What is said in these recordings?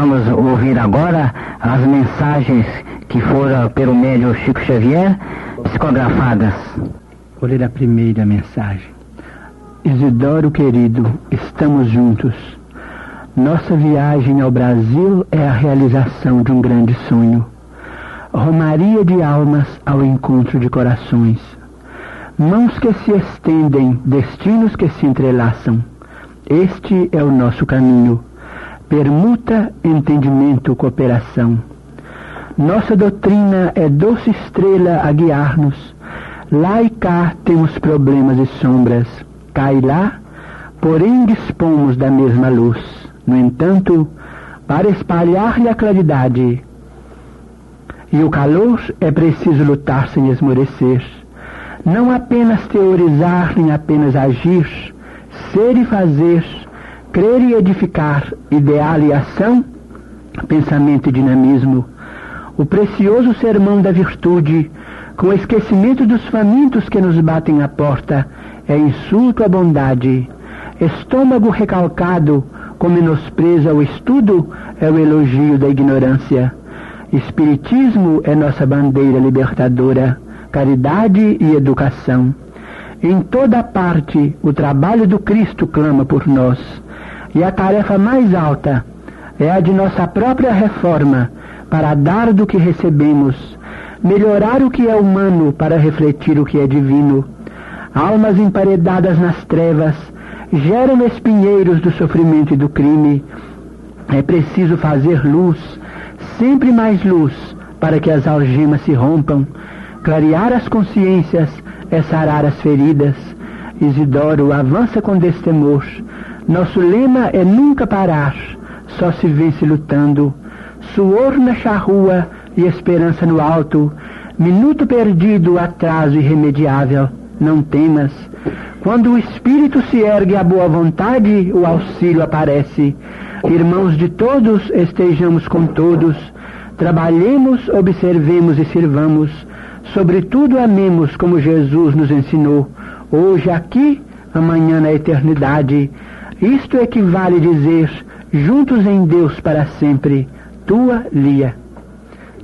vamos ouvir agora as mensagens que foram pelo médium Chico Xavier, psicografadas. Vou ler a primeira mensagem. Isidoro querido, estamos juntos. Nossa viagem ao Brasil é a realização de um grande sonho. Romaria de almas ao encontro de corações. Mãos que se estendem, destinos que se entrelaçam. Este é o nosso caminho. Permuta, entendimento, cooperação. Nossa doutrina é doce estrela a guiar-nos. Lá e cá temos problemas e sombras. Cá e lá, porém dispomos da mesma luz. No entanto, para espalhar-lhe a claridade e o calor, é preciso lutar sem esmorecer. Não apenas teorizar, nem apenas agir, ser e fazer, crer e edificar, ideal e ação, pensamento e dinamismo. O precioso sermão da virtude, com o esquecimento dos famintos que nos batem à porta, é insulto à bondade. Estômago recalcado, com menosprezo ao estudo, é o elogio da ignorância. Espiritismo é nossa bandeira libertadora, caridade e educação. Em toda parte, o trabalho do Cristo clama por nós. E a tarefa mais alta é a de nossa própria reforma, para dar do que recebemos, melhorar o que é humano para refletir o que é divino. Almas emparedadas nas trevas geram espinheiros do sofrimento e do crime. É preciso fazer luz, sempre mais luz, para que as algemas se rompam. Clarear as consciências é sarar as feridas. Isidoro, avança com destemor. Nosso lema é nunca parar, só se vence lutando. Suor na charrua e esperança no alto. Minuto perdido, atraso irremediável. Não temas. Quando o espírito se ergue à boa vontade, o auxílio aparece. Irmãos de todos, estejamos com todos. Trabalhemos, observemos e sirvamos. Sobretudo amemos como Jesus nos ensinou. Hoje aqui, amanhã na eternidade. Isto equivale dizer, juntos em Deus para sempre. Tua Lia.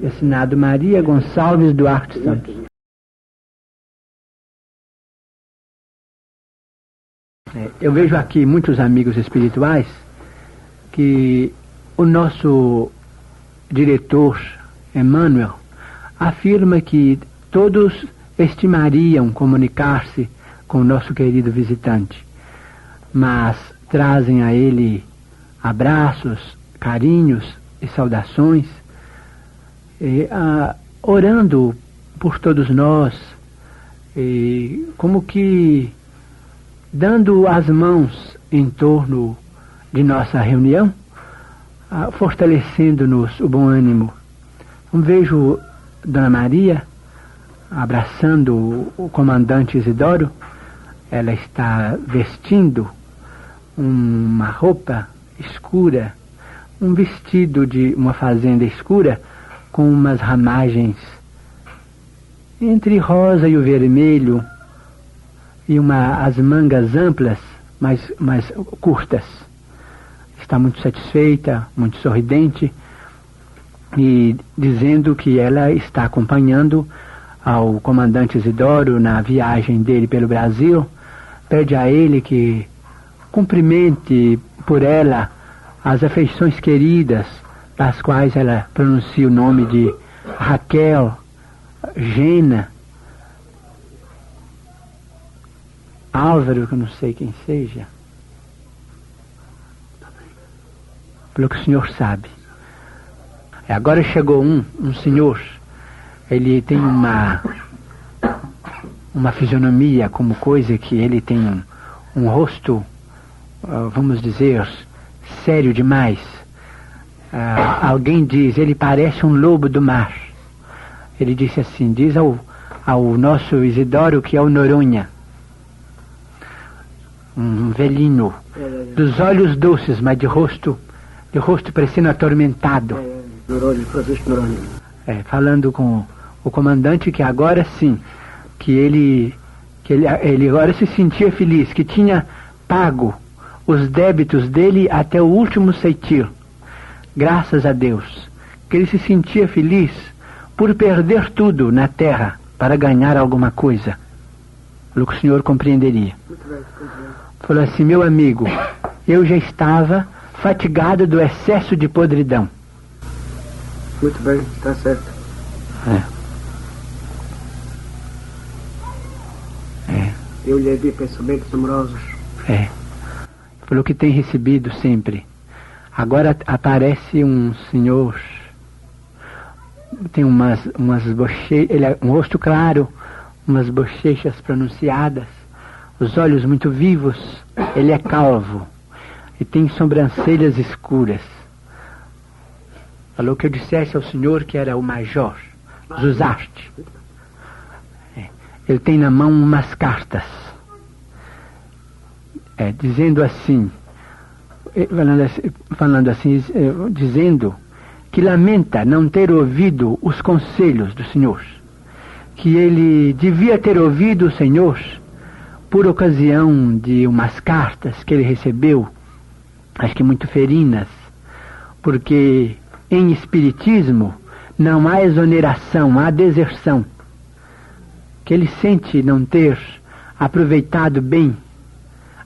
Assinado Maria Gonçalves Duarte Santos. Eu vejo aqui muitos amigos espirituais que o nosso diretor, Emmanuel, afirma que todos estimariam comunicar-se com o nosso querido visitante, mas trazem a ele abraços, carinhos e saudações, orando por todos nós, como que dando as mãos em torno de nossa reunião, fortalecendo-nos o bom ânimo. Vejo Dona Maria abraçando o comandante Isidoro. Ela está vestindo uma roupa escura, um vestido de uma fazenda escura, com umas ramagens entre rosa e o vermelho, e as mangas amplas, mais curtas. Está muito satisfeita, muito sorridente, e dizendo que ela está acompanhando ao comandante Isidoro na viagem dele pelo Brasil. Pede a ele que cumprimente por ela as afeições queridas, das quais ela pronuncia o nome de Raquel, Gena, Álvaro, que eu não sei quem seja, pelo que o senhor sabe. Agora chegou um senhor, ele tem uma fisionomia como coisa que ele tem um rosto, vamos dizer, sério demais. Alguém diz, ele parece um lobo do mar. Ele disse assim, diz ao nosso Isidoro que é o Noronha, um velhinho, dos olhos doces, mas de rosto parecendo atormentado. Falando com o comandante que agora sim, que ele agora se sentia feliz, que tinha pago os débitos dele até o último ceitil. graças a Deus, que ele se sentia feliz por perder tudo na terra para ganhar alguma coisa. Falou que o senhor compreenderia. Falou assim: meu amigo, eu já estava fatigado do excesso de podridão. Muito bem, está certo. Eu lhe vi pensamentos amorosos. Falou que tem recebido sempre. Agora aparece um senhor, tem umas bochechas, ele é um rosto claro, umas bochechas pronunciadas, os olhos muito vivos, ele é calvo e tem sobrancelhas escuras. Falou que eu dissesse ao senhor que era o Major Zuzarte. Ele tem na mão umas cartas, dizendo assim, dizendo que lamenta não ter ouvido os conselhos do Senhor, que ele devia ter ouvido o Senhor por ocasião de umas cartas que ele recebeu, acho que muito ferinas, porque em espiritismo não há exoneração, há deserção, que ele sente não ter aproveitado bem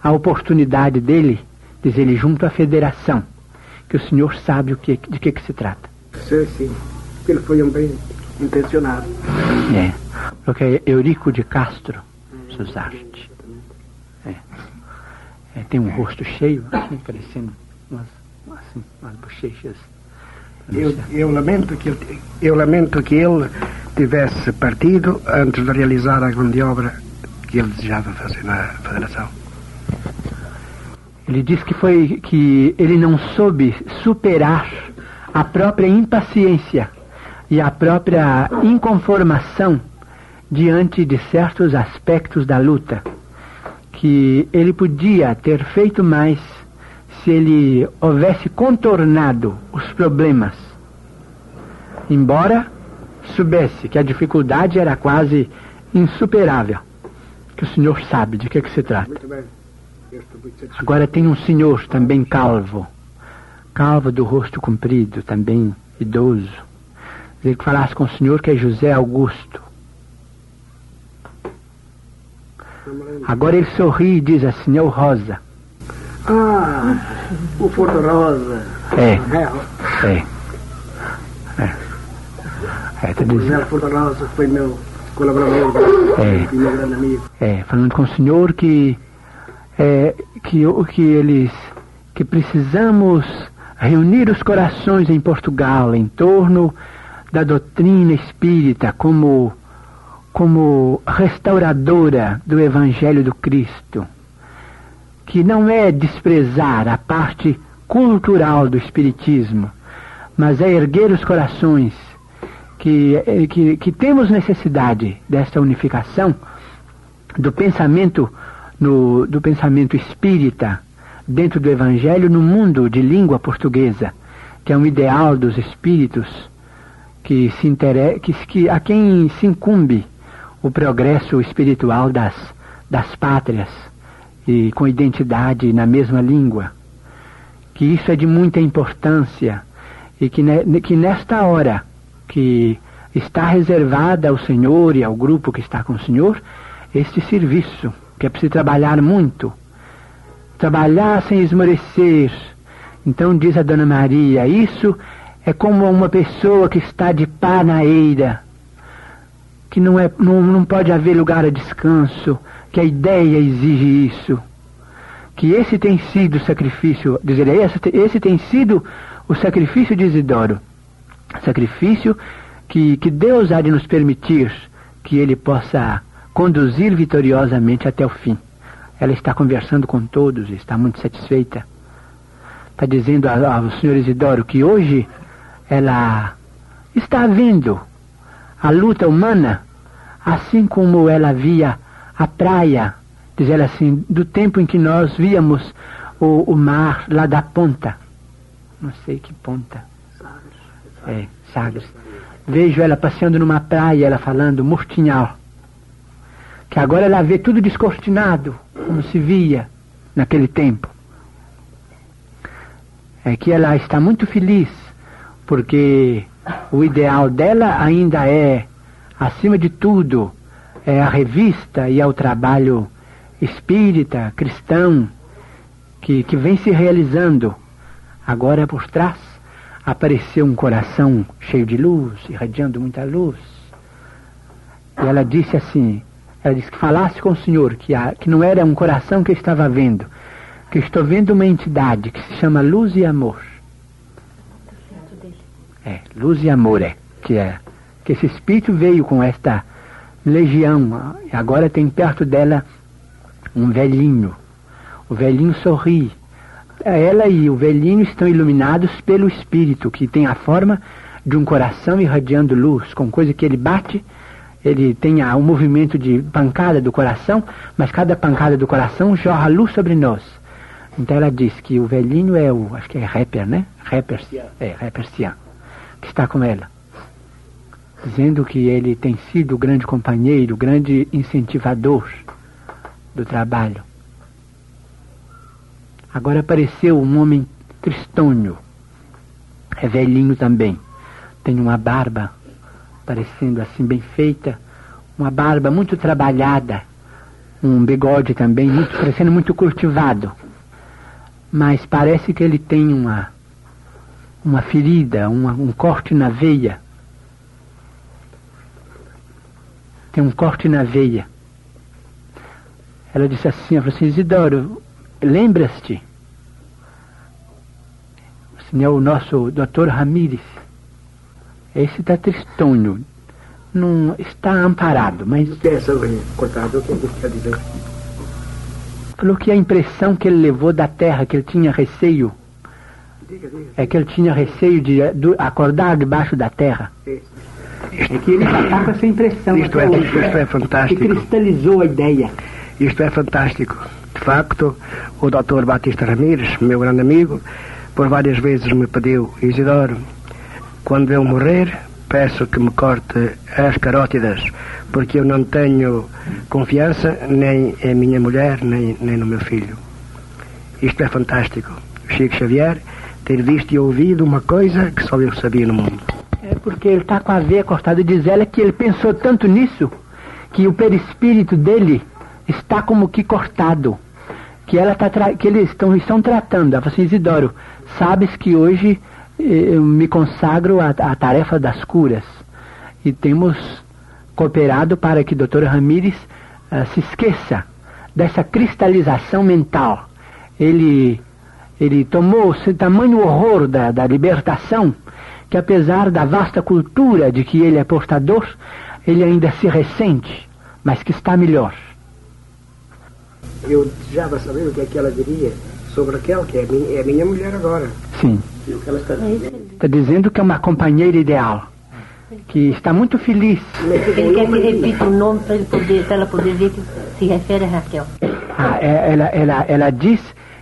a oportunidade dele, diz ele, junto à federação, que o senhor sabe de que se trata. Sim, ele foi um bem intencionado. Porque é Eurico de Castro Zuzarte. Tem um rosto cheio, assim, parecendo umas bochechas. Eu lamento que ele tivesse partido antes de realizar a grande obra que ele desejava fazer na federação. Ele diz que ele não soube superar a própria impaciência e a própria inconformação diante de certos aspectos da luta, que ele podia ter feito mais se ele houvesse contornado os problemas, embora soubesse que a dificuldade era quase insuperável, que o senhor sabe de que se trata. Muito bem. Agora tem um senhor também calvo do rosto comprido, também idoso. Ele que falasse com o senhor, que é José Augusto. Agora ele sorri e diz assim: é o Rosa. O Forno Rosa. Tá dizendo. O Forno Rosa foi meu colaborador e meu grande amigo. Falando com o senhor que precisamos reunir os corações em Portugal em torno da doutrina espírita como restauradora do Evangelho do Cristo, que não é desprezar a parte cultural do espiritismo, mas é erguer os corações, que temos necessidade desta unificação do pensamento espírita dentro do Evangelho no mundo de língua portuguesa, que é um ideal dos espíritos a quem se incumbe o progresso espiritual das pátrias e com identidade na mesma língua, que isso é de muita importância e que nesta hora que está reservada ao Senhor e ao grupo que está com o Senhor este serviço, que é preciso trabalhar muito, trabalhar sem esmorecer. Então diz a Dona Maria, isso é como uma pessoa que está de pá na eira, que não pode haver lugar a descanso, que a ideia exige isso, que esse tem sido o sacrifício, esse tem sido o sacrifício de Isidoro, sacrifício que Deus há de nos permitir que ele possa conduzir vitoriosamente até o fim. Ela está conversando com todos, está muito satisfeita. Está dizendo ao senhor Isidoro que hoje ela está vendo a luta humana assim como ela via a praia, diz ela assim, do tempo em que nós víamos o mar lá da ponta. Não sei que ponta. Sagres. Vejo ela passeando numa praia, ela falando Murtinhal, que agora ela vê tudo descortinado, como se via naquele tempo. é que ela está muito feliz, porque o ideal dela ainda é, acima de tudo, é a revista e é o trabalho espírita, cristão, que vem se realizando. Agora, por trás, apareceu um coração cheio de luz, irradiando muita luz. E ela disse assim, ela disse que falasse com o Senhor, que não era um coração que eu estava vendo, que eu estou vendo uma entidade que se chama Luz e Amor. Luz e Amor que esse espírito veio com esta legião, e agora tem perto dela um velhinho. O velhinho sorri. Ela e o velhinho estão iluminados pelo espírito, que tem a forma de um coração irradiando luz, com coisa que ele bate, ele tem um movimento de pancada do coração, mas cada pancada do coração jorra luz sobre nós. Então ela diz que o velhinho é acho que é rapper, né? Rapper Sian, que está com ela, dizendo que ele tem sido o grande companheiro, o grande incentivador do trabalho. Agora apareceu um homem tristonho, é velhinho também, tem uma barba parecendo assim bem feita, uma barba muito trabalhada, um bigode também parecendo muito cultivado, mas parece que ele tem uma ferida, um corte na veia. Tem um corte na veia. Ela disse assim, ela falou assim, Isidoro, lembras-te? Assim, é o nosso Dr. Ramírez. Esse está tristonho. Não está amparado, mas... O que é essa unha cortada? O que quer dizer? Falou que a impressão que ele levou da terra, que ele tinha receio, é que ele tinha receio de acordar debaixo da terra. É que ele já está com essa impressão. Isto é fantástico. Que cristalizou a ideia. Isto é fantástico. De facto, o Dr. Batista Ramírez, meu grande amigo, por várias vezes me pediu, Isidoro, quando eu morrer, peço que me corte as carótidas, porque eu não tenho confiança nem em minha mulher, nem no meu filho. Isto é fantástico. Chico Xavier ter visto e ouvido uma coisa que só eu sabia no mundo. É porque ele está com a veia cortada. Diz ela que ele pensou tanto nisso, que o perispírito dele está como que cortado, que eles estão tratando. Ela falou assim, Isidoro, sabes que hoje eu me consagro à tarefa das curas, e temos cooperado para que o Dr. Ramírez se esqueça dessa cristalização mental. Ele tomou esse tamanho horror da libertação, que apesar da vasta cultura de que ele é portador, ele ainda se ressente, mas que está melhor. Eu desejava saber o que é que ela diria sobre Raquel, que é minha mulher agora. Sim. Está dizendo que é uma companheira ideal, que está muito feliz. Ele quer que repita o nome para ela poder ver que se refere a Raquel. Ela diz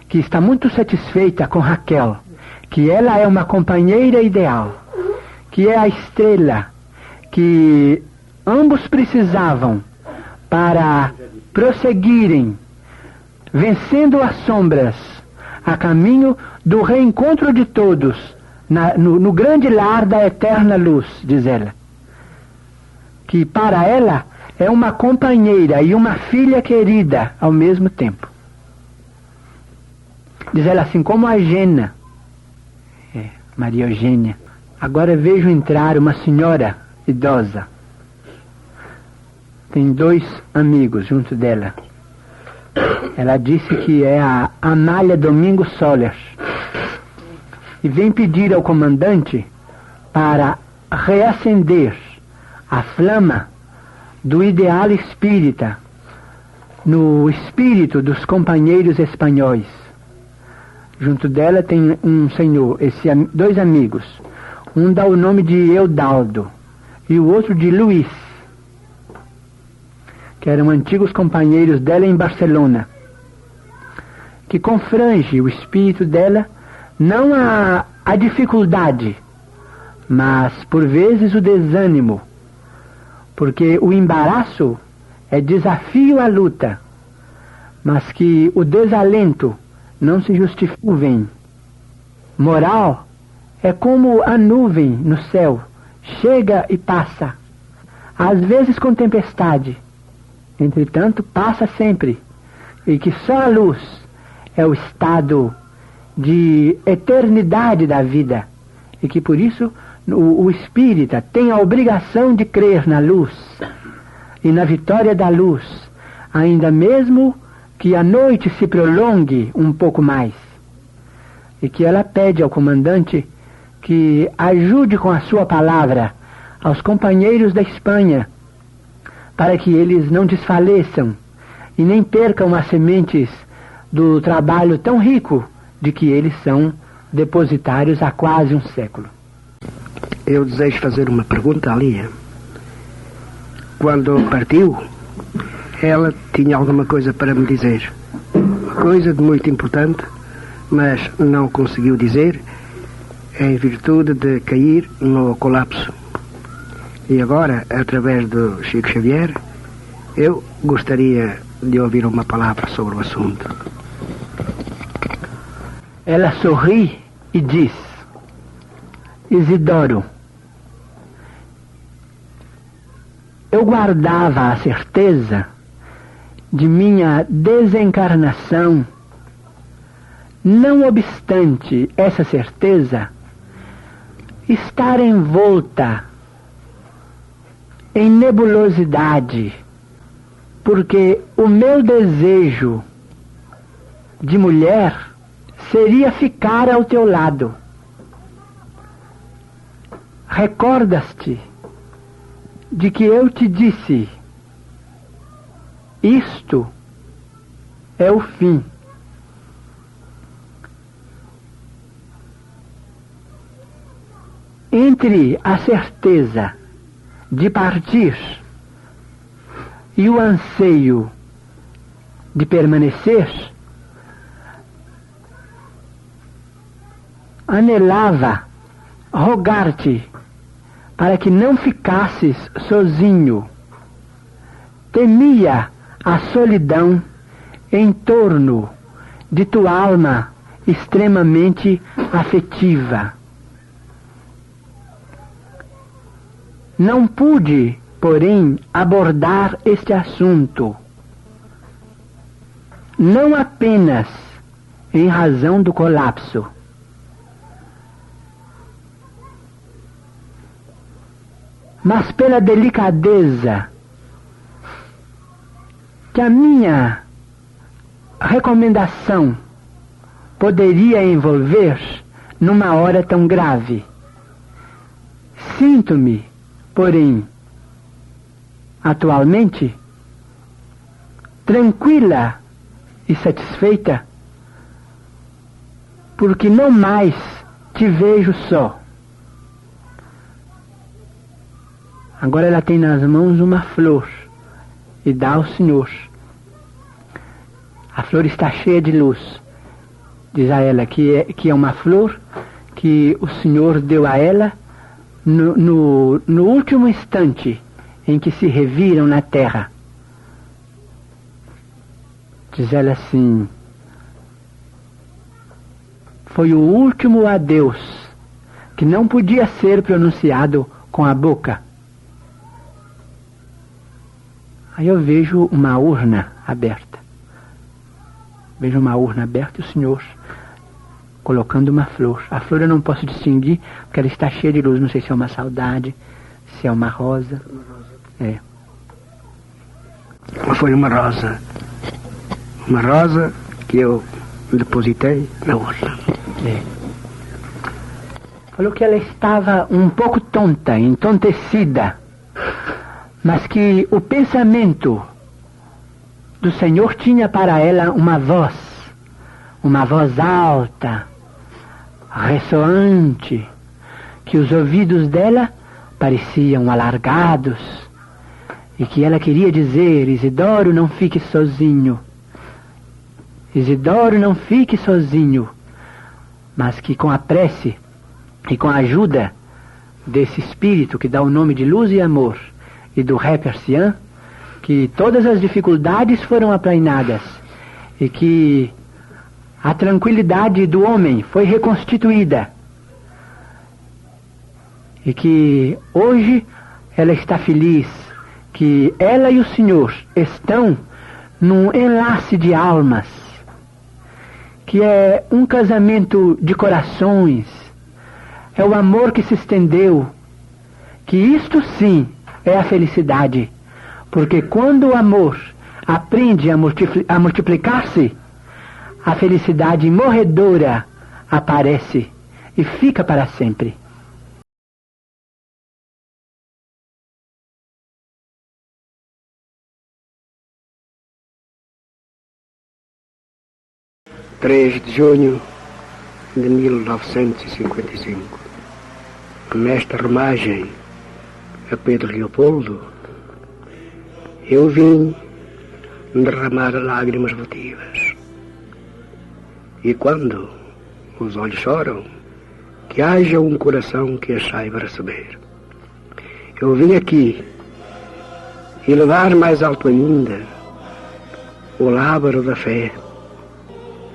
que está muito satisfeita com Raquel, que ela é uma companheira ideal, que é a estrela que ambos precisavam para prosseguirem, vencendo as sombras, a caminho do reencontro de todos, no grande lar da eterna luz, diz ela. Que para ela é uma companheira e uma filha querida ao mesmo tempo. Diz ela assim, como a Gena, Maria Eugênia. Agora vejo entrar uma senhora idosa. Tem 2 amigos junto dela. Ela disse que é a Amália Domingos Soler. E vem pedir ao comandante para reacender a flama do ideal espírita no espírito dos companheiros espanhóis. Junto dela tem um senhor, 2 amigos. Um dá o nome de Eudaldo e o outro de Luís, que eram antigos companheiros dela em Barcelona, que confrange o espírito dela, não a dificuldade, mas por vezes o desânimo, porque o embaraço é desafio à luta, mas que o desalento não se justifica o bem. moral é como a nuvem no céu, chega e passa, às vezes com tempestade, entretanto passa sempre, e que só a luz é o estado de eternidade da vida, e que por isso o espírita tem a obrigação de crer na luz e na vitória da luz, ainda mesmo que a noite se prolongue um pouco mais, e que ela pede ao comandante que ajude com a sua palavra aos companheiros da Espanha, para que eles não desfaleçam e nem percam as sementes do trabalho tão rico de que eles são depositários há quase um século. Eu desejo fazer uma pergunta à Lia. Quando partiu, ela tinha alguma coisa para me dizer. Uma coisa de muito importante, mas não conseguiu dizer, em virtude de cair no colapso. E agora, através do Chico Xavier, eu gostaria de ouvir uma palavra sobre o assunto. Ela sorri e diz: Isidoro, eu guardava a certeza de minha desencarnação. Não obstante essa certeza estar envolta em nebulosidade, porque o meu desejo de mulher seria ficar ao teu lado. Recordas-te de que eu te disse: isto é o fim. Entre a certeza de partir e o anseio de permanecer, anelava rogar-te para que não ficasses sozinho. Temia a solidão em torno de tua alma extremamente afetiva. Não pude, porém, abordar este assunto, não apenas em razão do colapso, mas pela delicadeza que a minha recomendação poderia envolver numa hora tão grave. Sinto-me, porém, atualmente, tranquila e satisfeita, porque não mais te vejo só. Agora ela tem nas mãos uma flor e dá ao Senhor. A flor está cheia de luz. Diz a ela que é uma flor que o Senhor deu a ela no último instante em que se reviram na terra. Diz ela assim: foi o último adeus que não podia ser pronunciado com a boca. Aí eu vejo uma urna aberta. Vejo uma urna aberta e o Senhor colocando uma flor. A flor eu não posso distinguir porque ela está cheia de luz. Não sei se é uma saudade, se é uma rosa. É. Foi uma rosa. Uma rosa que eu depositei na urna. É. Falou que ela estava um pouco tonta, entontecida, mas que o pensamento do Senhor tinha para ela uma voz alta, ressoante, que os ouvidos dela pareciam alargados, e que ela queria dizer: Isidoro, não fique sozinho. Isidoro, não fique sozinho. Mas que com a prece e com a ajuda desse espírito que dá o nome de luz e amor e do Ré Persian, que todas as dificuldades foram aplainadas e que A tranquilidade do homem foi reconstituída. E que hoje ela está feliz, que ela e o Senhor estão num enlace de almas, que é um casamento de corações, é o amor que se estendeu, que isto sim é a felicidade, porque quando o amor aprende a multiplicar-se, a felicidade morredora aparece e fica para sempre. (3 de junho de 1955). Nesta remagem a Pedro Leopoldo, eu vim derramar lágrimas votivas. E quando os olhos choram, que haja um coração que as saiba receber. Eu vim aqui elevar mais alto ainda o lábaro da fé.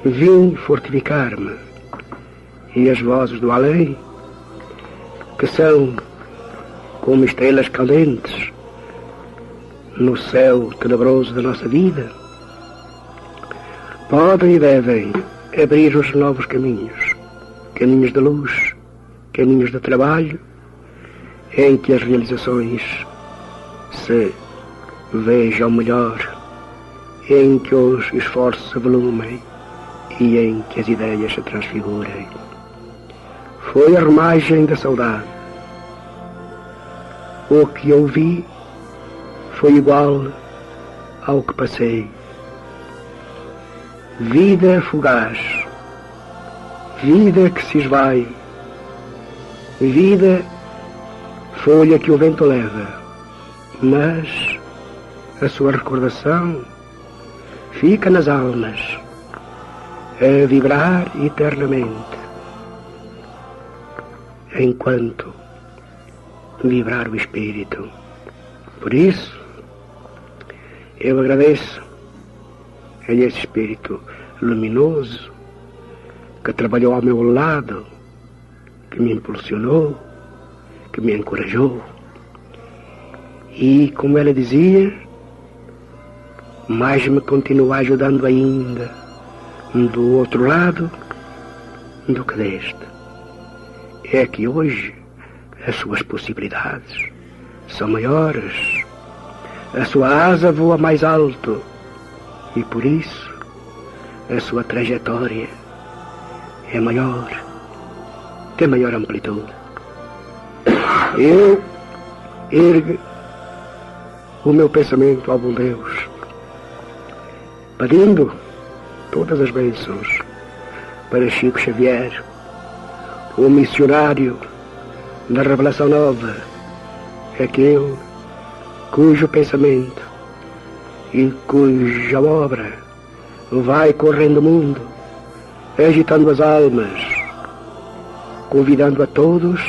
Vim fortificar-me, e as vozes do além, que são como estrelas candentes no céu tenebroso da nossa vida, podem e devem abrir os novos caminhos, caminhos de luz, caminhos de trabalho, em que as realizações se vejam melhor, em que os esforços se volumem e em que as ideias se transfigurem. Foi a remagem da saudade. O que eu vi foi igual ao que passei. Vida fugaz, vida que se esvai, vida folha que o vento leva, mas a sua recordação fica nas almas, a vibrar eternamente, enquanto vibrar o espírito. Por isso, eu agradeço a esse espírito luminoso que trabalhou ao meu lado, que me impulsionou, que me encorajou. E, como ela dizia, mais me continua ajudando ainda do outro lado do que deste. É que hoje as suas possibilidades são maiores, a sua asa voa mais alto e por isso a sua trajetória é maior, tem maior amplitude. Eu ergo o meu pensamento ao bom Deus, pedindo todas as bênçãos para Chico Xavier, o missionário da Revelação Nova, aquele cujo pensamento e cuja obra vai correndo o mundo, agitando as almas, convidando a todos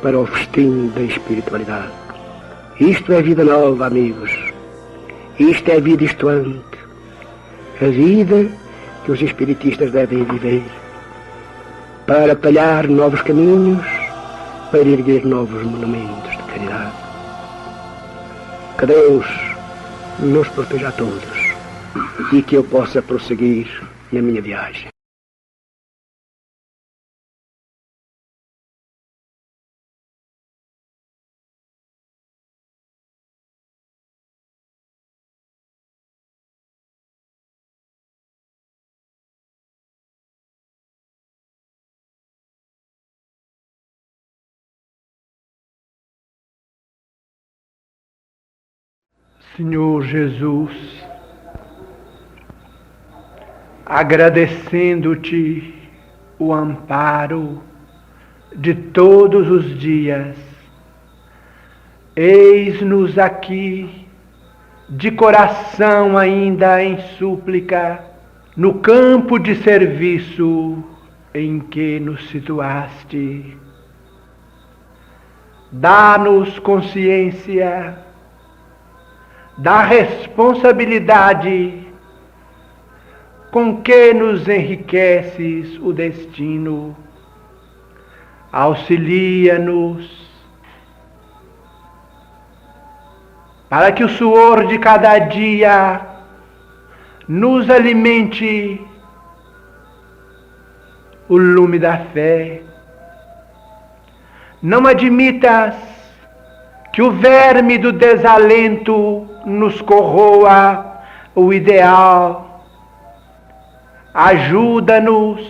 para o festim da espiritualidade. Isto é vida nova, amigos. Isto é vida estuante. A vida que os espiritistas devem viver para talhar novos caminhos, para erguer novos monumentos de caridade. Que Deus nos proteja a todos e que eu possa prosseguir na minha viagem. Senhor Jesus, agradecendo-te o amparo de todos os dias, eis-nos aqui, de coração ainda em súplica, no campo de serviço em que nos situaste. Dá-nos consciência da responsabilidade com que nos enriqueces o destino. Auxilia-nos para que o suor de cada dia nos alimente o lume da fé. Não admitas que o verme do desalento nos corroa o ideal. Ajuda-nos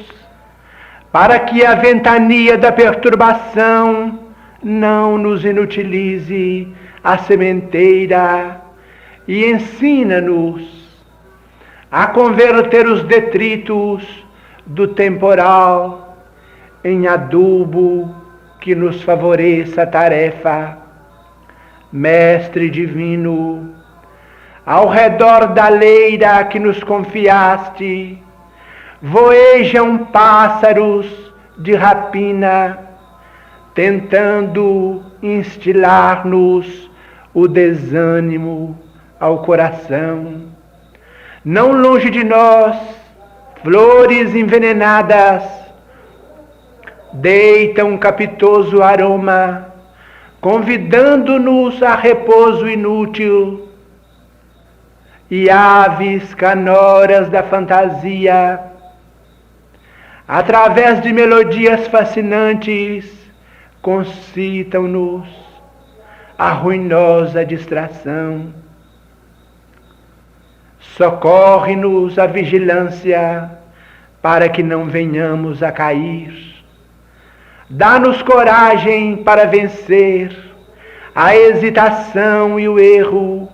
para que a ventania da perturbação não nos inutilize a sementeira, e ensina-nos a converter os detritos do temporal em adubo que nos favoreça a tarefa. Mestre divino, ao redor da leira que nos confiaste, voejam pássaros de rapina, tentando instilar-nos o desânimo ao coração. Não longe de nós, flores envenenadas deitam um capitoso aroma, convidando-nos a repouso inútil, e aves canoras da fantasia, através de melodias fascinantes, concitam-nos a ruinosa distração. Socorre-nos a vigilância para que não venhamos a cair. Dá-nos coragem para vencer a hesitação e o erro,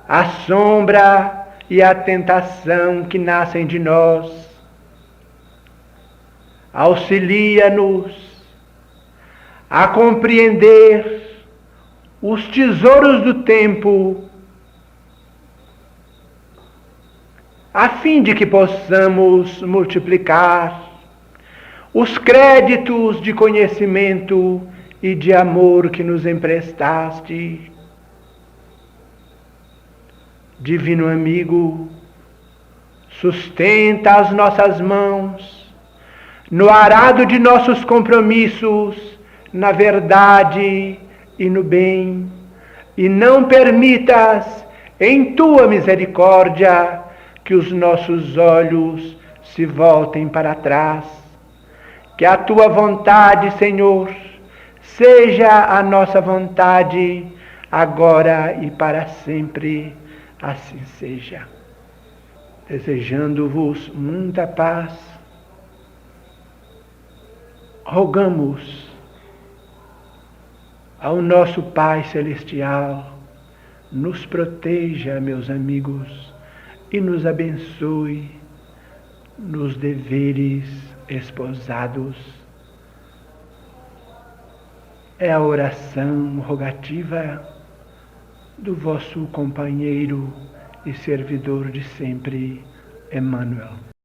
a sombra e a tentação que nascem de nós. Auxilia-nos a compreender os tesouros do tempo, a fim de que possamos multiplicar os créditos de conhecimento e de amor que nos emprestaste. Divino amigo, sustenta as nossas mãos no arado de nossos compromissos, na verdade e no bem, e não permitas, em tua misericórdia, que os nossos olhos se voltem para trás. Que a tua vontade, Senhor, seja a nossa vontade, agora e para sempre. Assim seja. Desejando-vos muita paz, rogamos ao nosso Pai Celestial, nos proteja, meus amigos, e nos abençoe nos deveres esposados. É a oração rogativa do vosso companheiro e servidor de sempre, Emmanuel.